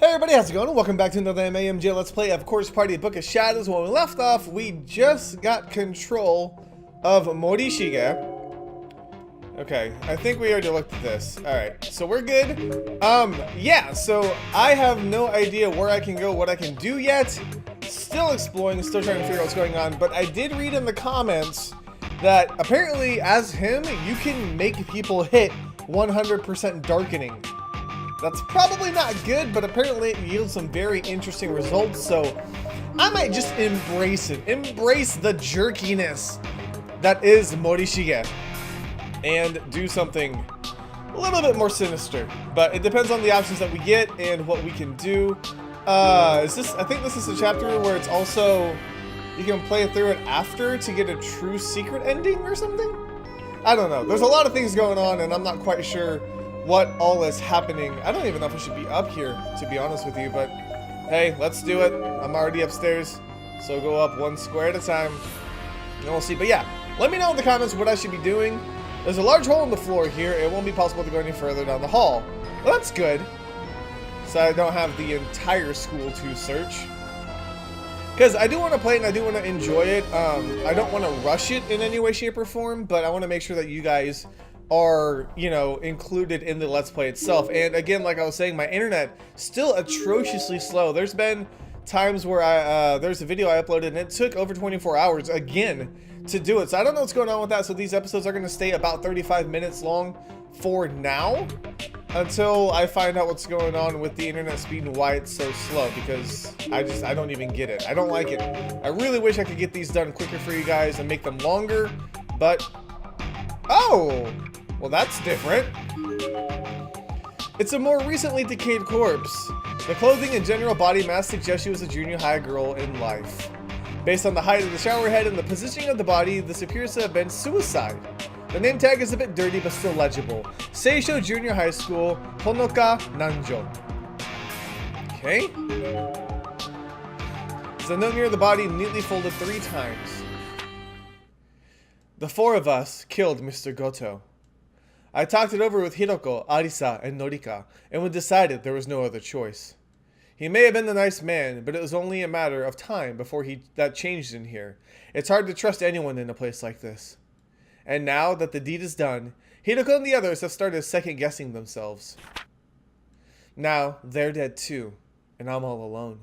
Hey everybody, how's it going? Welcome back to another MAMJ Let's Play of Course Party Book of Shadows. When we left off, we just got control of Morishige. Okay, I think we already looked at this. Alright, so we're good. Yeah, so I have no idea where I can go, what I can do yet. Still exploring, still trying to figure out what's going on, but I did read in the comments that apparently, as him, you can make people hit 100% darkening. That's probably not good, but apparently it yields some very interesting results, so I might just embrace it. Embrace the jerkiness that is Morishige and do something a little bit more sinister. But it depends on the options that we get and what we can do. I think this is a chapter where it's also, you can play through it after to get a true secret ending or something? I don't know. There's a lot of things going on and I'm not quite sure what all is happening. I don't even know if I should be up here, to be honest with you, but hey, let's do it. I'm already upstairs, so go up one square at a time, and we'll see. But yeah, let me know in the comments what I should be doing. There's a large hole in the floor here. It won't be possible to go any further down the hall. Well, that's good. So I don't have the entire school to search. Because I do want to play it and I do want to enjoy it. I don't want to rush it in any way, shape, or form, but I want to make sure that you guys are, you know, included in the Let's Play itself. And again, like I was saying, my internet still atrociously slow. There's been times where there's a video I uploaded and it took over 24 hours again to do it. So I don't know what's going on with that. So these episodes are going to stay about 35 minutes long for now until I find out what's going on with the internet speed and why it's so slow, because I don't even get it. I don't like it. I really wish I could get these done quicker for you guys and make them longer, but oh, well, that's different. It's a more recently decayed corpse. The clothing and general body mass suggest she was a junior high girl in life. Based on the height of the shower head and the positioning of the body, this appears to have been suicide. The name tag is a bit dirty but still legible. Seisho Junior High School, Honoka Nanjo. Okay. There's a note near the body neatly folded 3 times. The 4 of us killed Mr. Goto. I talked it over with Hiroko, Arisa, and Norika, and we decided there was no other choice. He may have been a nice man, but it was only a matter of time before that changed in here. It's hard to trust anyone in a place like this. And now that the deed is done, Hiroko and the others have started second-guessing themselves. Now, they're dead too, and I'm all alone.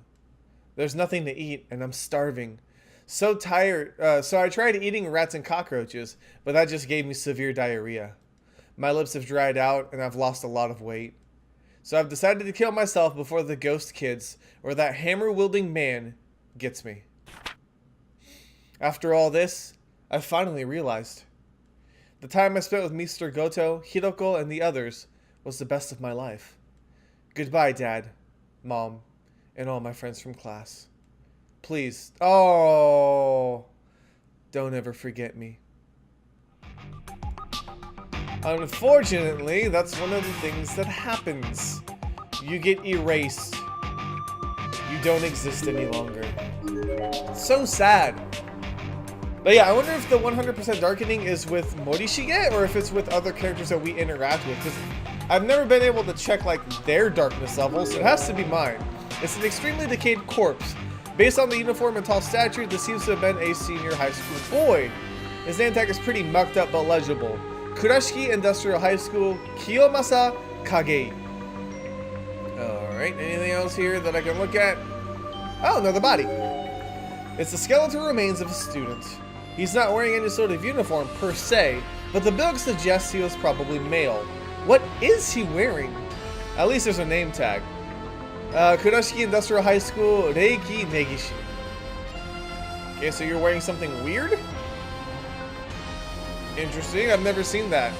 There's nothing to eat, and I'm starving. So tired, so I tried eating rats and cockroaches, but that just gave me severe diarrhea. My lips have dried out, and I've lost a lot of weight. So I've decided to kill myself before the ghost kids, or that hammer-wielding man, gets me. After all this, I finally realized. The time I spent with Mr. Goto, Hiroko, and the others was the best of my life. Goodbye, Dad, Mom, and all my friends from class. Please, oh, don't ever forget me. Unfortunately, that's one of the things that happens. You get erased. You don't exist any longer. So sad. But yeah, I wonder if the 100% darkening is with Morishige or if it's with other characters that we interact with, because I've never been able to check like their darkness levels. It has to be mine. It's an extremely decayed corpse. Based on the uniform and tall stature, this seems to have been a senior high school boy. His name tag is pretty mucked up but legible. Kurashiki Industrial High School, Kiyomasa Kagei. Alright, anything else here that I can look at? Oh, no, the body. It's the skeletal remains of a student. He's not wearing any sort of uniform per se, but the build suggests he was probably male. What is he wearing? At least there's a name tag. Kurashiki Industrial High School, Reiki Negishi. Okay, so you're wearing something weird? Interesting, I've never seen that.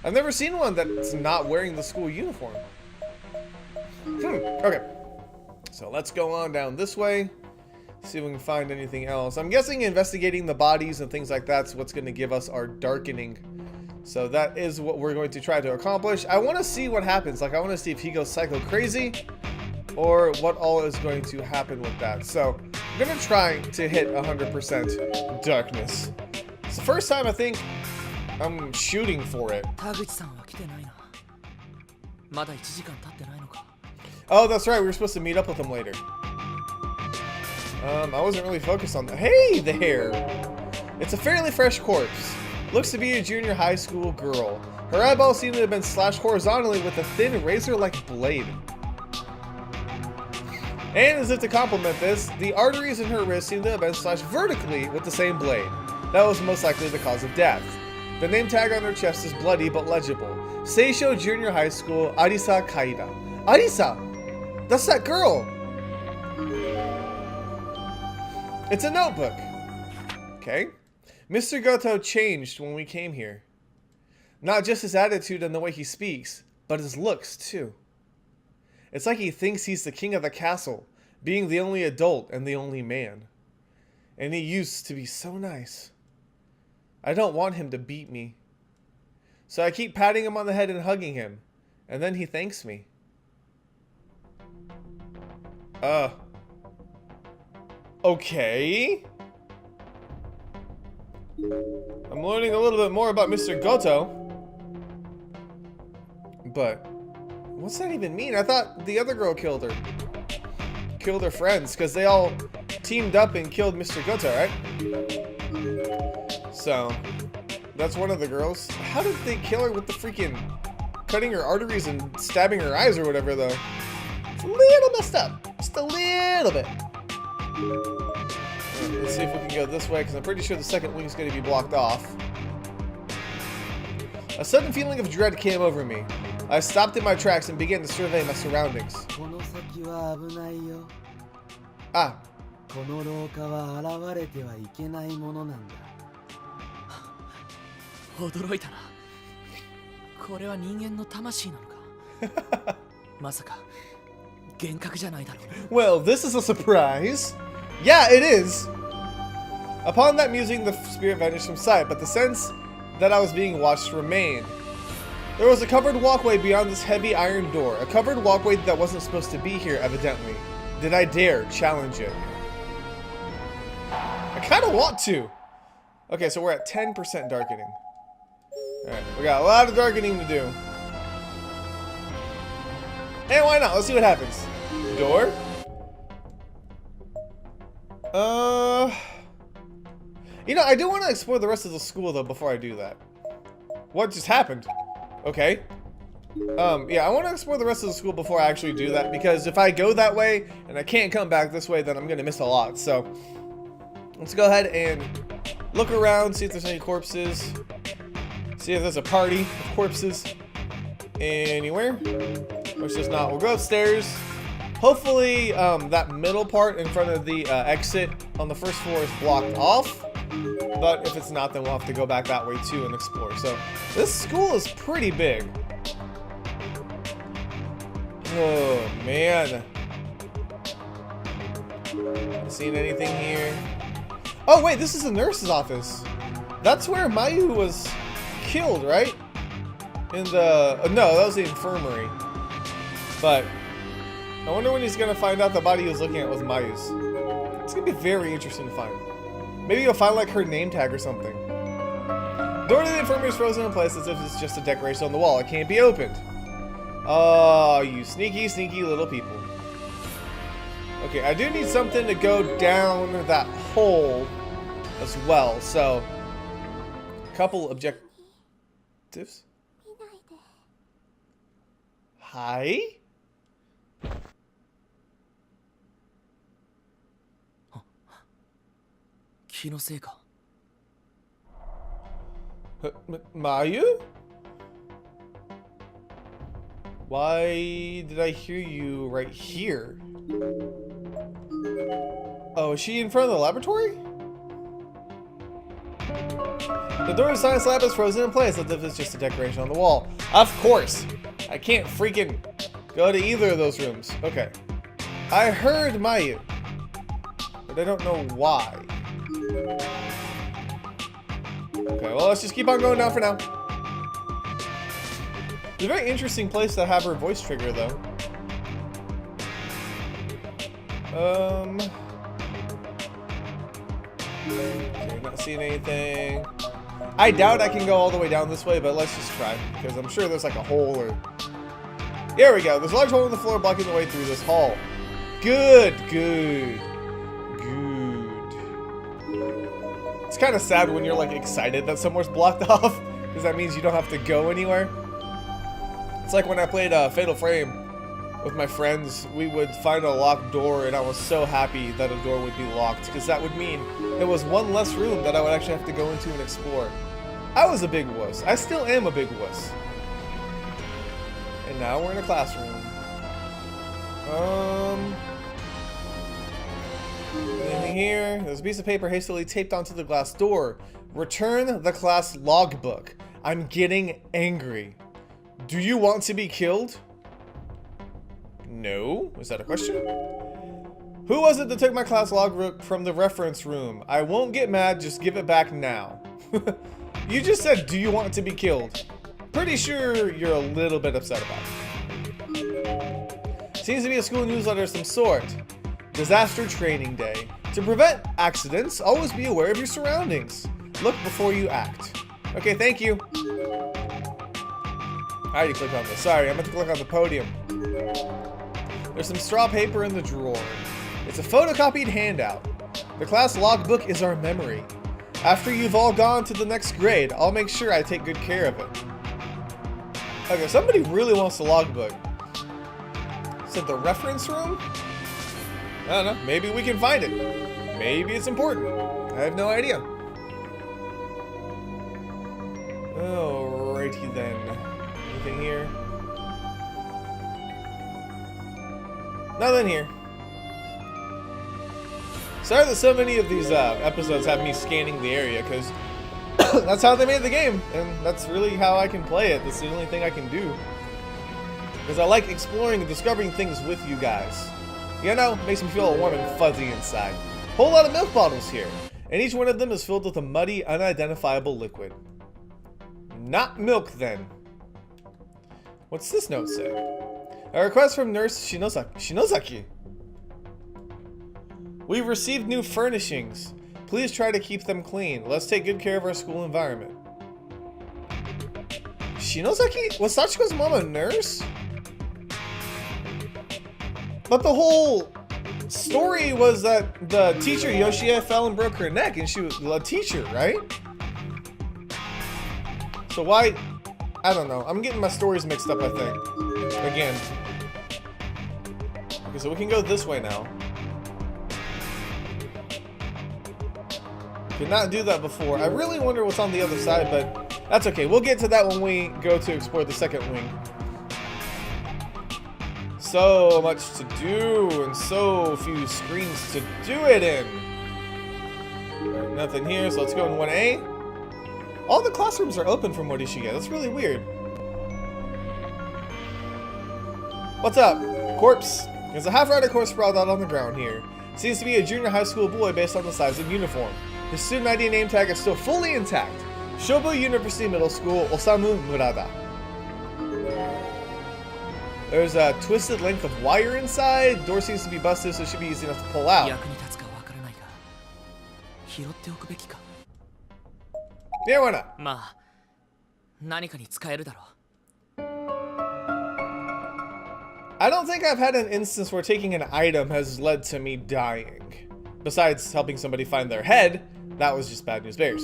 I've never seen one that's not wearing the school uniform. Okay. So let's go on down this way. See if we can find anything else. I'm guessing investigating the bodies and things like that's what's going to give us our darkening. So that is what we're going to try to accomplish. I want to see what happens. Like, I want to see if he goes psycho crazy or what all is going to happen with that. So I'm going to try to hit 100% darkness. It's the first time I think I'm shooting for it. Oh, that's right. We were supposed to meet up with him later. I wasn't really focused on that. Hey there! It's a fairly fresh corpse. Looks to be a junior high school girl. Her eyeballs seem to have been slashed horizontally with a thin razor-like blade. And as if to complement this, the arteries in her wrist seem to have been slashed vertically with the same blade. That was most likely the cause of death. The name tag on her chest is bloody but legible. Seisho Junior High School, Arisa Kaida. Arisa! That's that girl! It's a notebook. Okay. Mr. Goto changed when we came here. Not just his attitude and the way he speaks, but his looks too. It's like he thinks he's the king of the castle, being the only adult and the only man. And he used to be so nice. I don't want him to beat me. So I keep patting him on the head and hugging him, and then he thanks me. Okay. I'm learning a little bit more about Mr. Goto. But what's that even mean? I thought the other girl killed her. Killed her friends, because they all teamed up and killed Mr. Goto, right? So, that's one of the girls. How did they kill her with the freaking cutting her arteries and stabbing her eyes or whatever, though? It's a little messed up. Just a little bit. Let's see if we can go this way, because I'm pretty sure the second wing is going to be blocked off. A sudden feeling of dread came over me. I stopped in my tracks and began to survey my surroundings. Ah. Well, this is a surprise. Yeah, it is. Upon that musing, the spirit vanished from sight, but the sense that I was being watched remained. There was a covered walkway beyond this heavy iron door, a covered walkway that wasn't supposed to be here, evidently. Did I dare challenge it? I kind of want to. Okay, so we're at 10% darkening. Alright, we got a lot of darkening to do. And why not? Let's see what happens. Door. You know, I do want to explore the rest of the school, though, before I do that. What just happened? Okay. Yeah, I want to explore the rest of the school before I actually do that, because if I go that way and I can't come back this way, then I'm going to miss a lot. So, let's go ahead and look around, see if there's any corpses. See if there's a party of corpses anywhere. Which there's not. We'll go upstairs. Hopefully, that middle part in front of the exit on the first floor is blocked off. But if it's not, then we'll have to go back that way too and explore. So, this school is pretty big. Oh, man. Not seeing anything here. Oh, wait, this is the nurse's office. That's where Mayu was killed, right? In the... no, that was the infirmary. But I wonder when he's going to find out the body he was looking at was Mayu's. It's going to be very interesting to find. Maybe you'll find, like, her name tag or something. Door to the infirmary is frozen in place as if it's just a decoration on the wall. It can't be opened. Oh, you sneaky, sneaky little people. Okay, I do need something to go down that hole as well. So, a couple objectives. Hi? Mayu? Why did I hear you right here? Oh, is she in front of the laboratory? The door to the science lab is frozen in place as if it's just a decoration on the wall. Of course! I can't freaking go to either of those rooms. Okay. I heard Mayu, but I don't know why. Okay, well, let's just keep on going down for now. It's a very interesting place to have her voice trigger, though. Okay, not seeing anything. I doubt I can go all the way down this way, but let's just try, because I'm sure there's like a hole or Here we go. There's a large hole in the floor blocking the way through this hall. Good, good, good. It's kind of sad when you're like excited that somewhere's blocked off, because that means you don't have to go anywhere. It's like when I played Fatal Frame with my friends, we would find a locked door and I was so happy that a door would be locked, because that would mean there was one less room that I would actually have to go into and explore. I was a big wuss. I still am a big wuss. And now we're in a classroom. Anything here? There's a piece of paper hastily taped onto the glass door. Return the class logbook. I'm getting angry. Do you want to be killed? No? Is that a question? Who was it that took my class logbook from the reference room? I won't get mad, just give it back now. You just said, do you want to be killed? Pretty sure you're a little bit upset about it. Seems to be a school newsletter of some sort. Disaster training day. To prevent accidents, always be aware of your surroundings. Look before you act. Okay, thank you. I already clicked on this. Sorry, I meant to click on the podium. There's some straw paper in the drawer. It's a photocopied handout. The class logbook is our memory. After you've all gone to the next grade, I'll make sure I take good care of it. Okay, somebody really wants the logbook. Is it the reference room? I don't know. Maybe we can find it. Maybe it's important. I have no idea. Alrighty then. Anything here? Nothing here. Sorry that so many of these episodes have me scanning the area, because that's how they made the game, and that's really how I can play it. That's the only thing I can do. Because I like exploring and discovering things with you guys. You know, makes me feel warm and fuzzy inside. Whole lot of milk bottles here, and each one of them is filled with a muddy, unidentifiable liquid. Not milk, then. What's this note say? A request from Nurse Shinozaki. We've received new furnishings. Please try to keep them clean. Let's take good care of our school environment. Shinozaki? Was Sachiko's mom a nurse? But the whole story was that the teacher Yoshie fell and broke her neck, and she was a teacher, right? So why? I don't know. I'm getting my stories mixed up, I think. Again. Okay, so we can go this way now. Did not do that before. I really wonder what's on the other side, but that's okay. We'll get to that when we go to explore the second wing. So much to do and so few screens to do it in. Right, nothing here, so let's go in 1A. All the classrooms are open for Morishige. That's really weird. What's up? Corpse. There's a half-rider corpse sprawled out on the ground here. Seems to be a junior high school boy based on the size of uniform. His student ID name tag is still fully intact. Shobu University Middle School, Osamu Murada. There's a twisted length of wire inside. Door seems to be busted, so it should be easy enough to pull out. Yeah, why not? I don't think I've had an instance where taking an item has led to me dying. Besides helping somebody find their head, that was just bad news bears.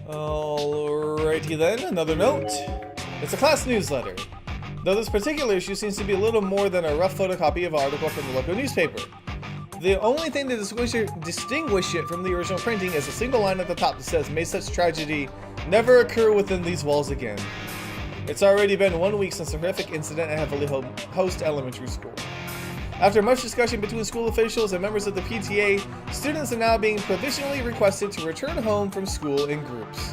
Alrighty then, another note. It's a class newsletter. Though this particular issue seems to be a little more than a rough photocopy of an article from the local newspaper. The only thing to distinguish it from the original printing is a single line at the top that says, "May such tragedy never occur within these walls again." It's already been 1 week since a horrific incident at Heavily Host Elementary School. After much discussion between school officials and members of the PTA, students are now being provisionally requested to return home from school in groups.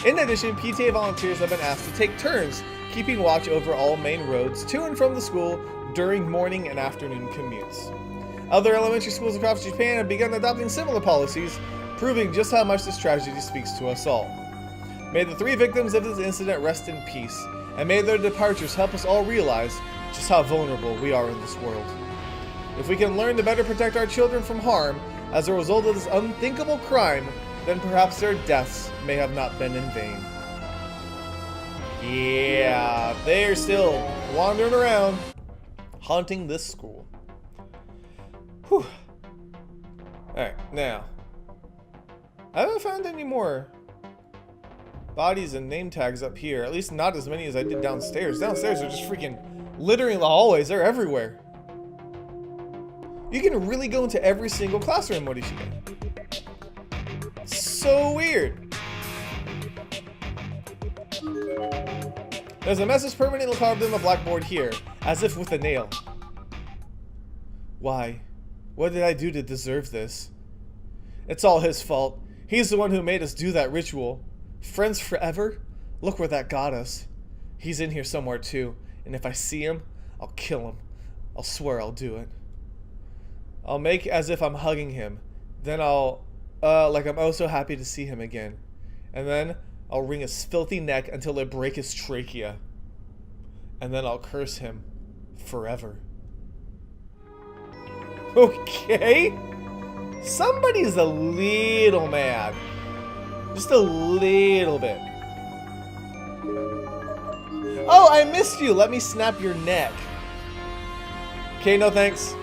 In addition, PTA volunteers have been asked to take turns keeping watch over all main roads to and from the school during morning and afternoon commutes. Other elementary schools across Japan have begun adopting similar policies, proving just how much this tragedy speaks to us all. May the 3 victims of this incident rest in peace, and may their departures help us all realize just how vulnerable we are in this world. If we can learn to better protect our children from harm, as a result of this unthinkable crime, then perhaps their deaths may have not been in vain. Yeah, they're still wandering around, haunting this school. Whew. Alright, now. I haven't found any more bodies and name tags up here. At least not as many as I did downstairs. Downstairs are just freaking littering the hallways. They're everywhere. You can really go into every single classroom, Morishige. So weird. There's a message permanently carved in the blackboard here, as if with a nail. Why? What did I do to deserve this? It's all his fault. He's the one who made us do that ritual. Friends forever? Look where that got us. He's in here somewhere too, and if I see him, I'll kill him. I'll swear I'll do it. I'll make as if I'm hugging him. Then I'll, like I'm oh so happy to see him again. And then I'll wring his filthy neck until I break his trachea. And then I'll curse him forever. Okay? Somebody's a little mad. Just a little bit. Oh, I missed you. Let me snap your neck. Okay, no thanks.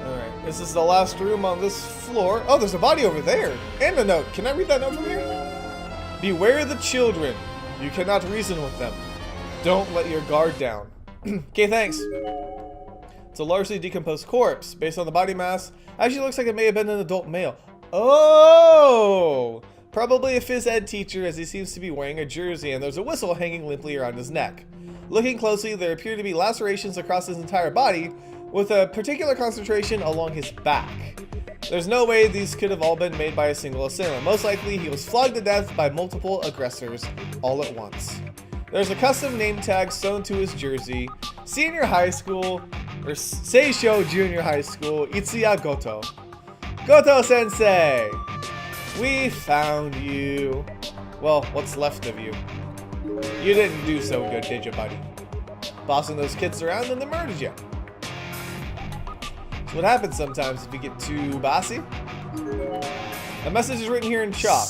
Alright, this is the last room on this floor. Oh, there's a body over there. And a note. Can I read that note from here? Beware the children. You cannot reason with them. Don't let your guard down. Okay, thanks. It's a largely decomposed corpse. Based on the body mass, actually looks like it may have been an adult male. Oh! Probably a phys ed teacher, as he seems to be wearing a jersey and there's a whistle hanging limply around his neck. Looking closely, there appear to be lacerations across his entire body, with a particular concentration along his back. There's no way these could have all been made by a single assailant. Most likely, he was flogged to death by multiple aggressors all at once. There's a custom name tag sewn to his jersey. Senior high school, or Seisho Junior High School, Itsuya Goto. Goto Sensei! We found you. Well, what's left of you. You didn't do so good, did you, buddy? Bossing those kids around and they murdered you. That's what happens sometimes if you get too bossy. A message is written here in chalk.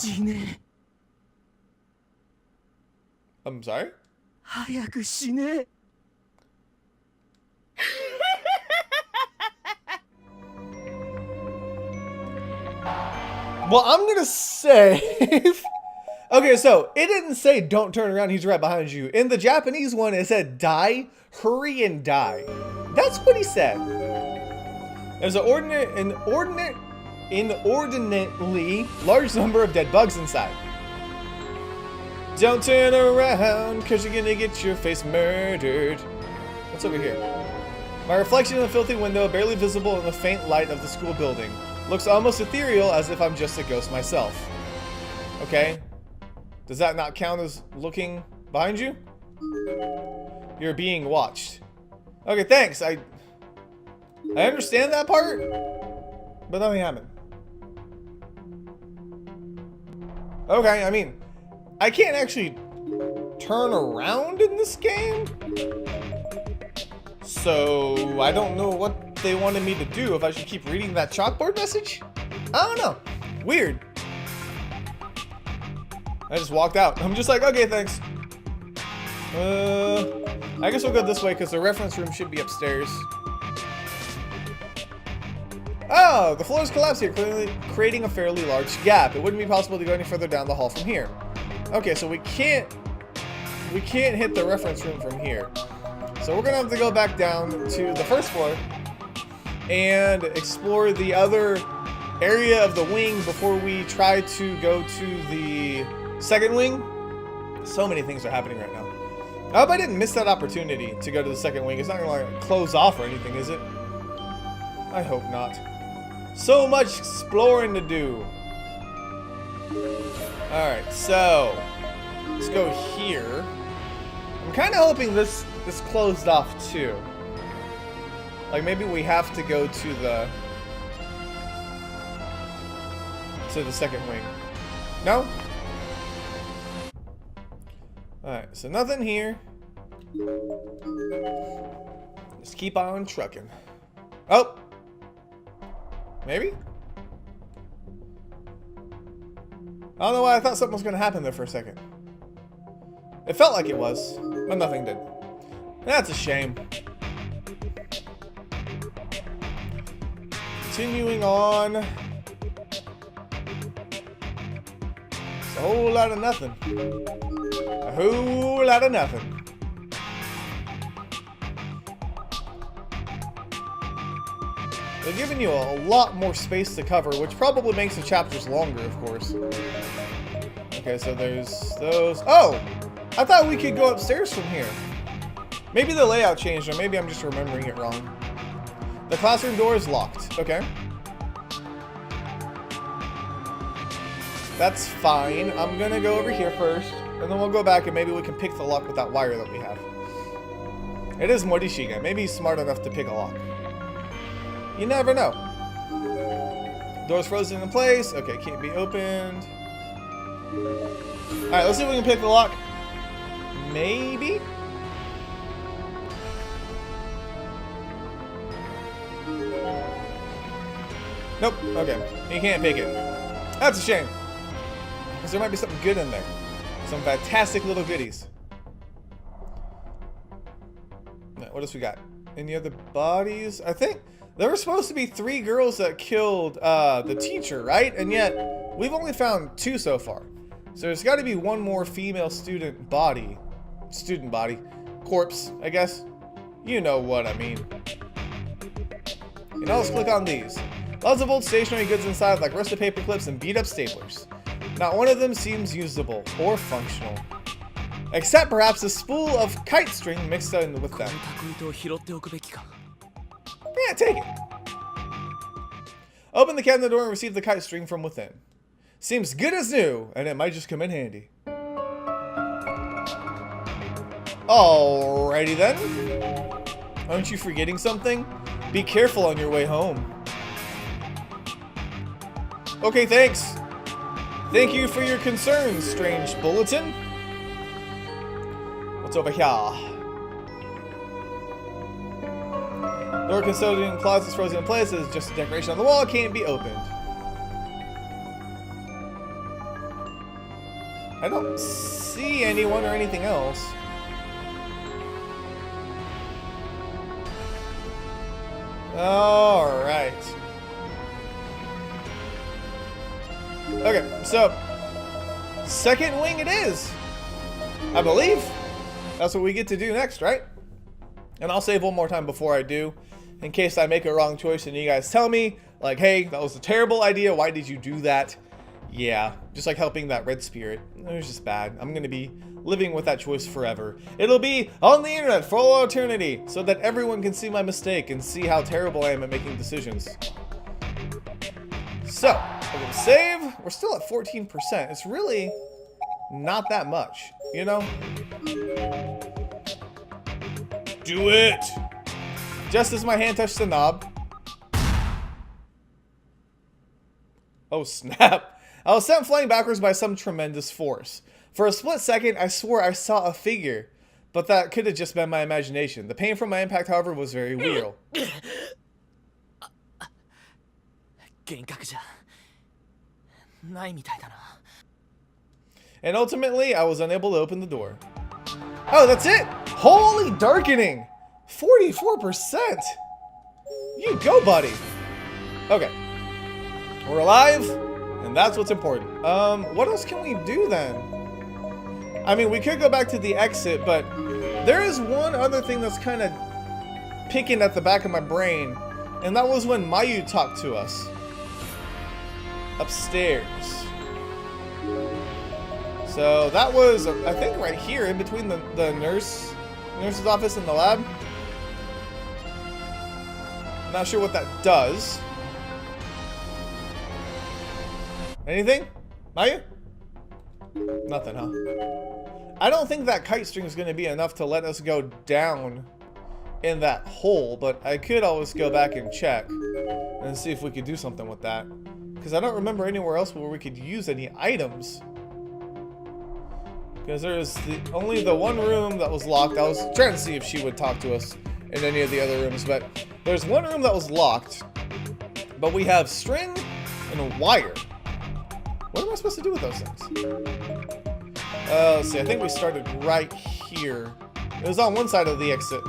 I'm sorry? Well, I'm gonna say... Okay, so it didn't say don't turn around, he's right behind you. In the Japanese one, it said die, hurry and die. That's what he said. There's an inordinately large number of dead bugs inside. Don't turn around, cause you're gonna get your face murdered. What's over here? My reflection in the filthy window, barely visible in the faint light of the school building. Looks almost ethereal, as if I'm just a ghost myself. Okay. Does that not count as looking behind you? You're being watched. Okay, thanks. I understand that part, but nothing happened. Okay, I mean, I can't actually turn around in this game, so I don't know what they wanted me to do. If I should keep reading that chalkboard message? I don't know. Weird. I just walked out. I'm just like, okay, thanks. I guess we'll go this way because the reference room should be upstairs. Oh, the floor is collapsed here, clearly creating a fairly large gap. It wouldn't be possible to go any further down the hall from here. Okay, so we can't hit the reference room from here. So we're gonna have to go back down to the first floor and explore the other area of the wing before we try to go to the second wing. So many things are happening right now. I hope I didn't miss that opportunity to go to the second wing. It's not gonna like close off or anything, is it? I hope not. So much exploring to do. Alright, so let's go here. I'm kinda hoping this closed off too. Like maybe we have to go to the second wing. No? Alright, so nothing here. Just keep on trucking. Oh! Maybe? I don't know why I thought something was going to happen there for a second. It felt like it was, but nothing did. That's a shame. Continuing on. It's a whole lot of nothing. A whole lot of nothing. They're giving you a lot more space to cover, which probably makes the chapters longer, of course. Okay, so there's those. Oh! I thought we could go upstairs from here. Maybe the layout changed, or maybe I'm just remembering it wrong. The classroom door is locked. Okay. That's fine. I'm gonna go over here first, and then we'll go back and maybe we can pick the lock with that wire that we have. It is Morishiga. Maybe he's smart enough to pick a lock. You never know. Door's frozen in place. Okay, can't be opened. Alright, let's see if we can pick the lock. Maybe? Nope. Okay. You can't pick it. That's a shame. Because there might be something good in there. Some fantastic little goodies. What else we got? Any other bodies? I think there were supposed to be 3 girls that killed the teacher, right? And yet, we've only found 2 so far. So there's got to be 1 more female student body. Corpse, I guess. You know what I mean. And now let's click on these. Lots of old stationery goods inside, like rusted paper clips and beat up staplers. Not one of them seems usable or functional. Except perhaps a spool of kite string mixed in with them. Yeah, take it. Open the cabinet door and receive the kite string from within. Seems good as new, and it might just come in handy. Alrighty then. Aren't you forgetting something? Be careful on your way home. Okay, thanks. Thank you for your concerns, strange bulletin. What's over here? Door custodian closets frozen in place is just a decoration on the wall. Can't be opened. I don't see anyone or anything else. All right. Okay, so second wing it is. I believe that's what we get to do next, right? And I'll save one more time before I do, in case I make a wrong choice and you guys tell me, like, hey, that was a terrible idea. Why did you do that? Yeah, just like helping that red spirit. It was just bad. I'm going to be living with that choice forever. It'll be on the internet for all eternity so that everyone can see my mistake and see how terrible I am at making decisions. So, I'm going to save. We're still at 14%. It's really not that much, you know? Do it! Just as my hand touched the knob. Oh, snap. I was sent flying backwards by some tremendous force. For a split second, I swore I saw a figure, but that could have just been my imagination. The pain from my impact, however, was very real. And ultimately, I was unable to open the door. Oh, that's it! Holy darkening! 44%! You go, buddy! Okay. We're alive, and that's what's important. What else can we do then? I mean, we could go back to the exit, but there is one other thing that's kind of picking at the back of my brain, and that was when Mayu talked to us. Upstairs. So that was, I think, right here in between the nurse's office and the lab. Not sure what that does. Anything? Mayu? Nothing, huh? I don't think that kite string is going to be enough to let us go down in that hole, but I could always go back and check and see if we could do something with that. Because I don't remember anywhere else where we could use any items. Because there's only the one room that was locked. I was trying to see if she would talk to us in any of the other rooms, but there's one room that was locked. But we have string and a wire. What am I supposed to do with those things? Let's see. I think we started right here. It was on one side of the exit.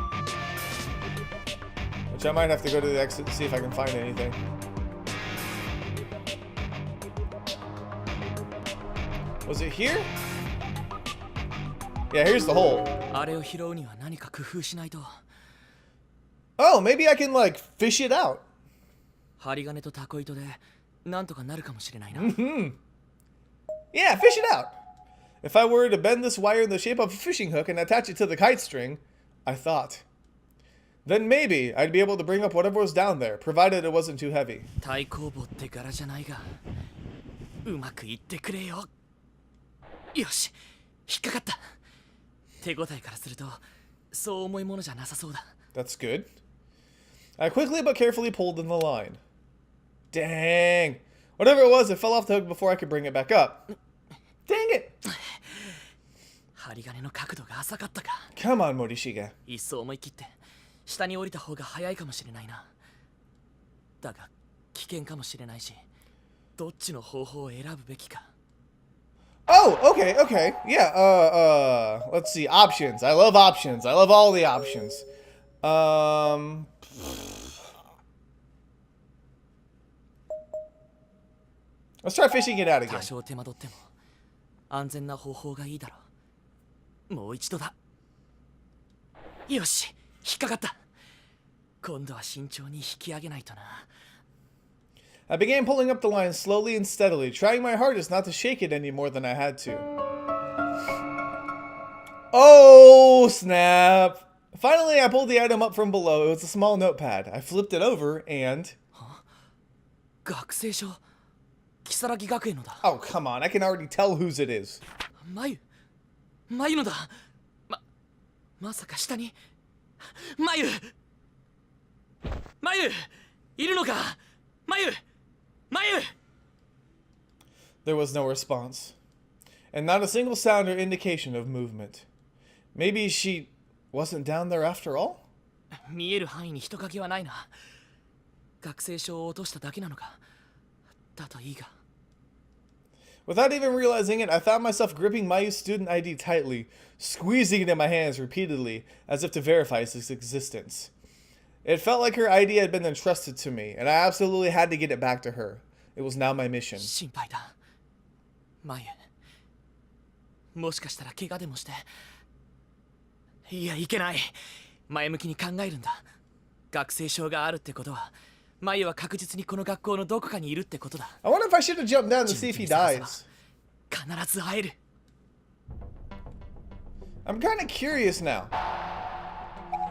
Which I might have to go to the exit and see if I can find anything. Was it here? Yeah, here's the hole. Oh, maybe I can, like, fish it out. Yeah, fish it out. If I were to bend this wire in the shape of a fishing hook and attach it to the kite string, I thought, then maybe I'd be able to bring up whatever was down there, provided it wasn't too heavy. That's good. I quickly but carefully pulled in the line. Dang. Whatever it was, it fell off the hook before I could bring it back up. Dang it. Come on, Morishiga. Oh, okay. Yeah, let's see. Options. I love options. I love all the options. Let's try fishing it out again. I began pulling up the line slowly and steadily, trying my hardest not to shake it any more than I had to. Oh, snap! Finally, I pulled the item up from below. It was a small notepad. I flipped it over and... Oh, come on. I can already tell whose it is. There was no response, and not a single sound or indication of movement. Maybe she wasn't down there after all? Without even realizing it, I found myself gripping Mayu's student ID tightly, squeezing it in my hands repeatedly, as if to verify its existence. It felt like her ID had been entrusted to me, and I absolutely had to get it back to her. It was now my mission. I wonder if I should have jumped down to see if he dies. I'm kind of curious now.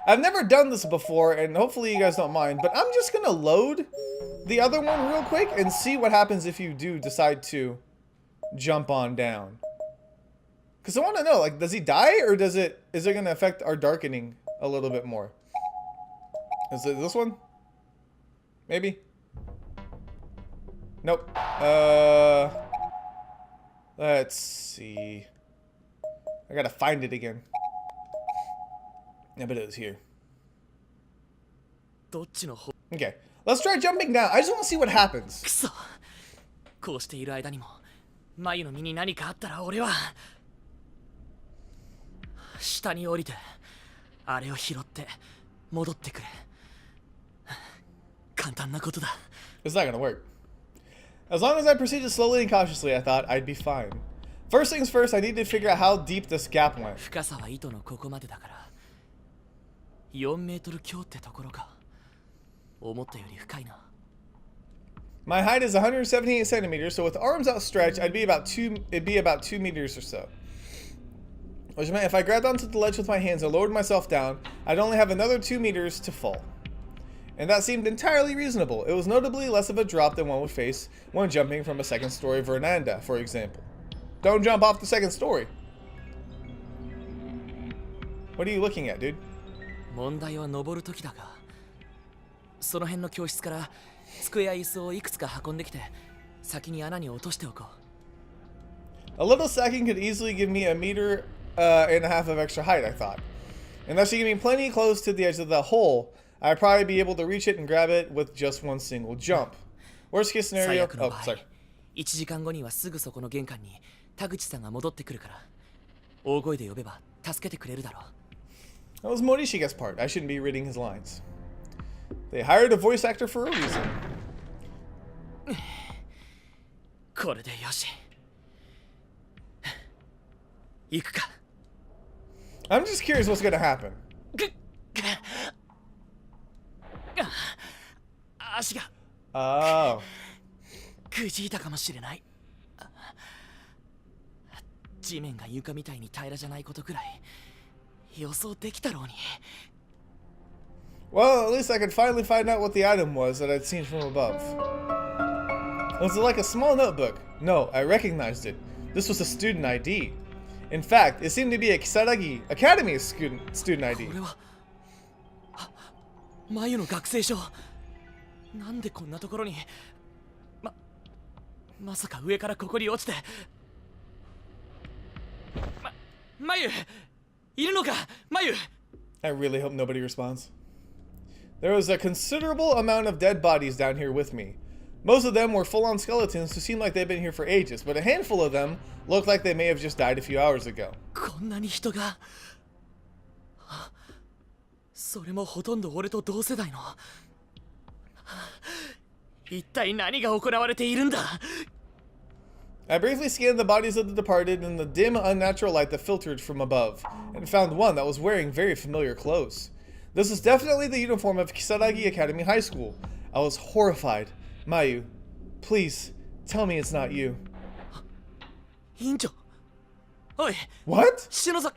I've never done this before, and hopefully you guys don't mind, but I'm just gonna load the other one real quick and see what happens if you do decide to jump on down. Because I want to know, like, does he die, or is it gonna affect our darkening a little bit more? Is it this one? Maybe? Nope. Let's see. I gotta find it again. Yeah, but it was here. Okay, let's try jumping down. I just want to see what happens. It's not gonna work. As long as I proceeded slowly and cautiously, I thought I'd be fine. First things first, I need to figure out how deep this gap went. My height is 178 centimeters, so with arms outstretched, it'd be about 2 meters or so. Which meant if I grabbed onto the ledge with my hands and lowered myself down, I'd only have another 2 meters to fall. And that seemed entirely reasonable. It was notably less of a drop than one would face when jumping from a second-story veranda, for example. Don't jump off the second story. What are you looking at, dude? A little sacking could easily give me 1.5 meters of extra height, I thought. And that should get me plenty close to the edge of the hole. I'd probably be able to reach it and grab it with just one single jump. Worst case 最 scenario. 悪の Oh, 場合 sorry. 1時間後にはすぐそこの玄関に田口さんが戻ってくるから大声で呼べば助けてくれるだろう That was Morishiga's part. I shouldn't be reading his lines. They hired a voice actor for a reason. これでよし行くか I'm just curious what's gonna happen. 足が Oh. くじいたかもしれない地面が床みたいに平らじゃないことくらい予想できたろうに Well, at least I could finally find out what the item was that I'd seen from above. Was it like a small notebook? No, I recognized it. This was a student ID. In fact, it seemed to be a Kisaragi Academy student ID. これはマユの学生証なんでこんなところにまさか上からここに落ちてマユいるのかマユ I really hope nobody responds. There was a considerable amount of dead bodies down here with me. Most of them were full-on skeletons who seemed like they'd been here for ages, but a handful of them looked like they may have just died a few hours ago. こんなに人がそれもほとんど俺と同世代の一体何が行われているんだ I briefly scanned the bodies of the departed in the dim, unnatural light that filtered from above, and found one that was wearing very familiar clothes. This was definitely the uniform of Kisaragi Academy High School. I was horrified. Mayu, please, tell me it's not you. 委員長おい What? 篠崎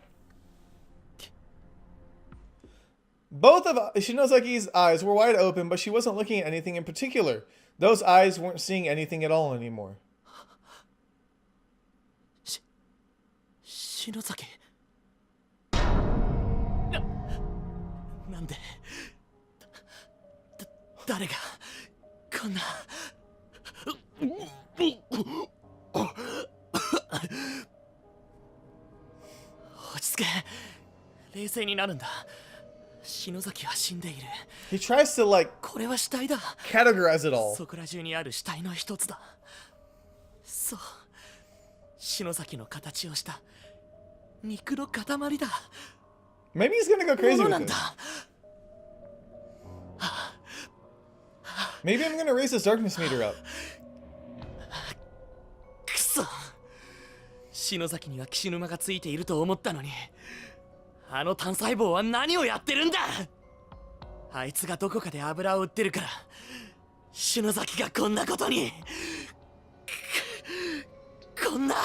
Both of Shinozaki's eyes were wide open, but she wasn't looking at anything in particular. Those eyes weren't seeing anything at all anymore. 篠崎なんで誰がこんな落ち着け冷静になるんだ篠崎は死んでいる He tries to, like, これは死体だ categorize it all. そこら中にある死体の一つだそう篠崎の形をした肉の塊だ Maybe he's gonna go crazy もの with なん it. だ Maybe I'm gonna raise his darkness meter up. くそ篠崎には騎士沼がついていると思ったのにあの単細胞は何をやってるんだあいつがどこかで油を売ってるから篠崎がこんなことにこんな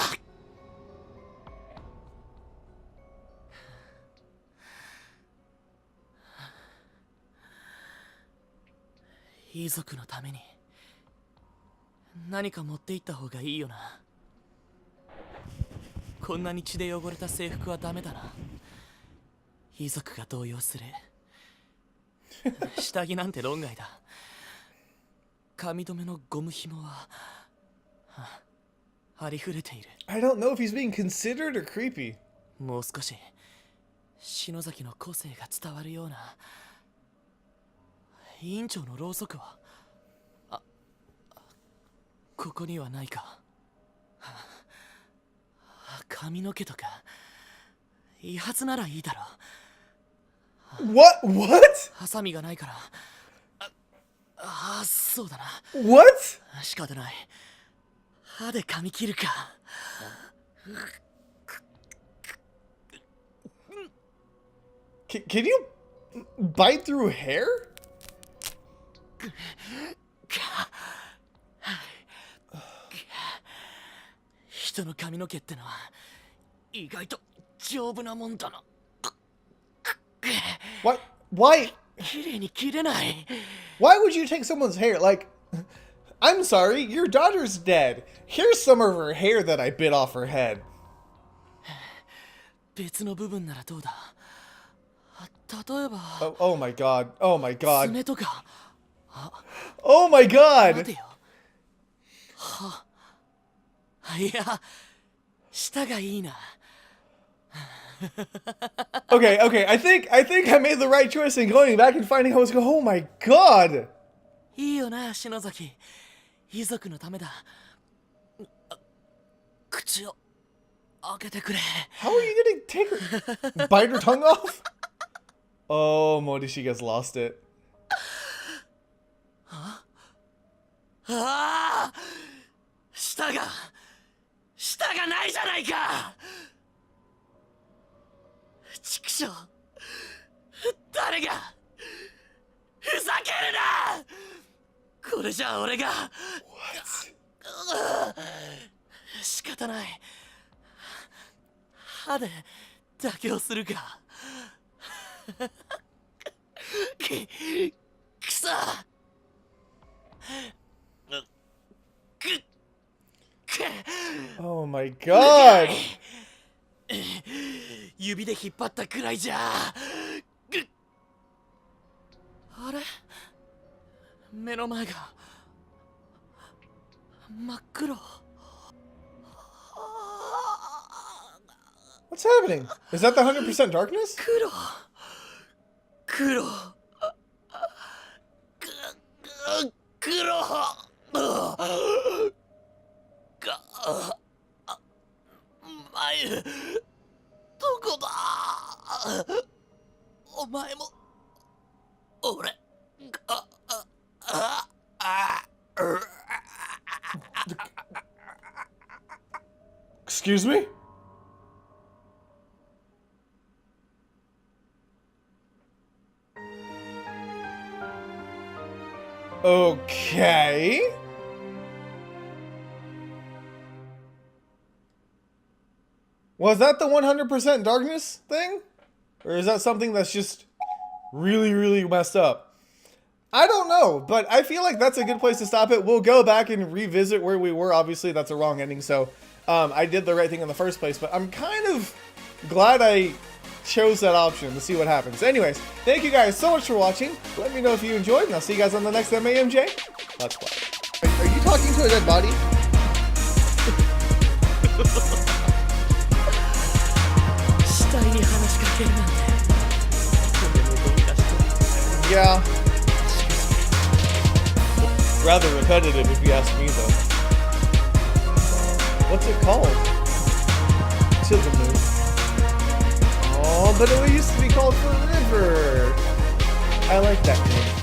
遺族のために何か持って行った方がいいよなこんなに血で汚れた制服はダメだな遺族が動揺する下着なんて論外だ髪留めのゴム紐はありふれている I don't know if he's being considered or creepy. もう少し篠崎の個性が伝わるような委員長のろうそくはここにはないか髪の毛とかいいはずならいいだろう What? ハサミがないからそうだな What? 仕方ない歯で噛み切るか Can you bite through hair? 人の髪の毛ってのは意外と丈夫なもんだな Why? 綺麗に切れない Why would you take someone's hair? Like, I'm sorry, your daughter's dead. Here's some of her hair that I bit off her head. 別の部分ならどうだ例えば Oh my god. Oh my god. 爪とか Oh my 待 god. てよいや舌がいいな Okay. I think I made the right choice in going back and finding how it's going. Oh my god. いいよな篠崎遺族のためだ。口を開けてくれ。 How are you gonna take her? Bite her tongue off? Oh, Morishiga's lost it. ああ、舌がないじゃないか。畜生、誰がふざけるな。これじゃあ俺が What? 仕方ない。歯で妥協するか。くそ。Oh my god! 指で引っ張ったくらいじゃ。あれ、目の前が真っ黒。 What's happening? Is that the 100% darkness? 黒。前、どこだ。お前も俺がExcuse me? Okay. Was that the 100% darkness thing? Or is that something that's just really, really messed up? I don't know, but I feel like that's a good place to stop it. We'll go back and revisit where we were. Obviously, that's a wrong ending, so I did the right thing in the first place, but I'm kind of glad I chose that option to see what happens. Anyways, thank you guys so much for watching. Let me know if you enjoyed, and I'll see you guys on the next MAMJ Let's Play. Are you talking to a dead body? Yeah. Rather repetitive if you ask me though. What's it called? To the moon. Oh, but it used to be called Forever. I like that name.